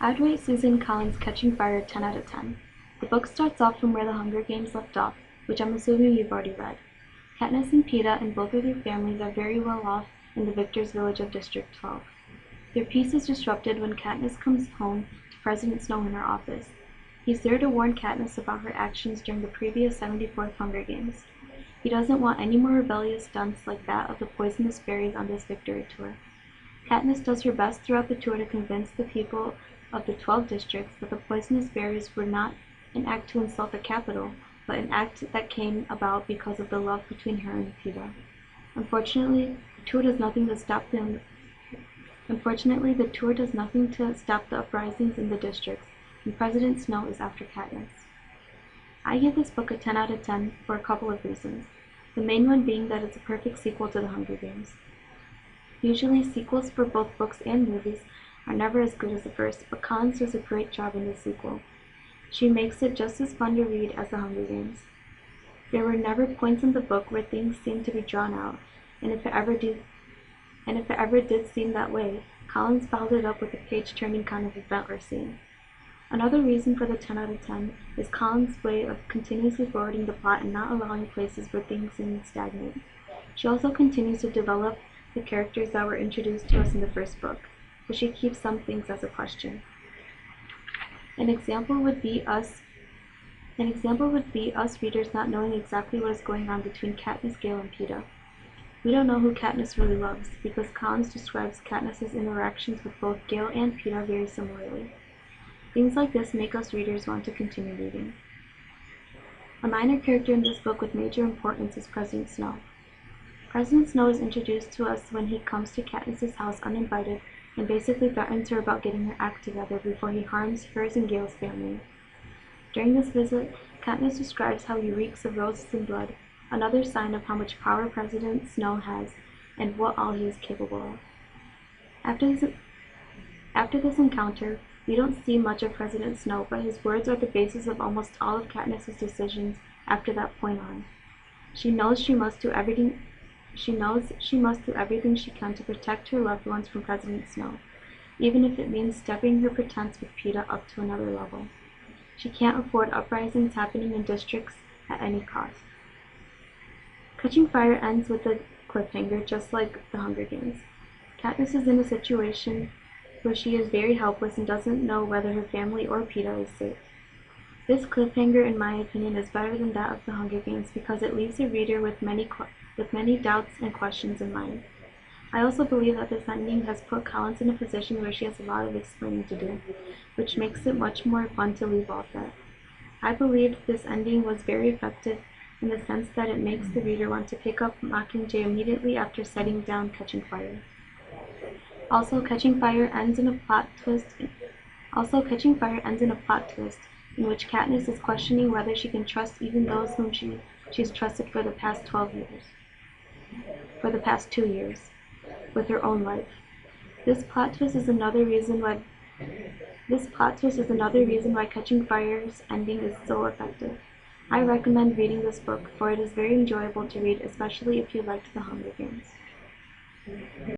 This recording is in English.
I'd rate Susan Collins' Catching Fire 10 out of 10. The book starts off from where The Hunger Games left off, which I'm assuming you've already read. Katniss and Peeta and both of their families are very well off in the victors' village of District 12. Their peace is disrupted when Katniss comes home to President Snow in her office. He's there to warn Katniss about her actions during the previous 74th Hunger Games. He doesn't want any more rebellious stunts like that of the poisonous berries on this victory tour. Katniss does her best throughout the tour to convince the people of the 12 districts that the poisonous berries were not an act to insult the capital, but an act that came about because of the love between her and Peeta. Unfortunately, the tour does nothing to stop the uprisings in the districts, and President Snow is after Katniss. I give this book a 10 out of 10 for a couple of reasons, the main one being that it's a perfect sequel to The Hunger Games. Usually, sequels for both books and movies are never as good as the first, but Collins does a great job in this sequel. She makes it just as fun to read as The Hunger Games. There were never points in the book where things seemed to be drawn out, and if it ever did seem that way, Collins followed it up with a page-turning kind of event or scene. Another reason for the 10 out of 10 is Collins' way of continuously forwarding the plot and not allowing places where things seem stagnant. She also continues to develop the characters that were introduced to us in the first book, but she keeps some things as a question. An example would be us readers not knowing exactly what is going on between Katniss, Gale, and Peeta. We don't know who Katniss really loves, because Collins describes Katniss's interactions with both Gale and Peeta very similarly. Things like this make us readers want to continue reading. A minor character in this book with major importance is President Snow. President Snow is introduced to us when he comes to Katniss's house uninvited and basically threatens her about getting her act together before he harms hers and Gale's family. During this visit, Katniss describes how he reeks of roses and blood, another sign of how much power President Snow has and what all he is capable of. After this encounter, we don't see much of President Snow, but his words are the basis of almost all of Katniss's decisions after that point on. She knows she must do everything she can to protect her loved ones from President Snow, even if it means stepping her pretense with Peeta up to another level. She can't afford uprisings happening in districts at any cost. Catching Fire ends with a cliffhanger, just like The Hunger Games. Katniss is in a situation where she is very helpless and doesn't know whether her family or Peeta is safe. This cliffhanger, in my opinion, is better than that of The Hunger Games because it leaves the reader with many doubts and questions in mind. I also believe that this ending has put Collins in a position where she has a lot of explaining to do, which makes it much more fun to leave off at. I believe this ending was very effective in the sense that it makes the reader want to pick up Mockingjay immediately after setting down Catching Fire. Also, Catching Fire ends in a plot twist in which Katniss is questioning whether she can trust even those whom she's trusted for the past 2 years, with her own life. This plot twist is another reason why Catching Fire's ending is so effective. I recommend reading this book, for it is very enjoyable to read, especially if you liked The Hunger Games.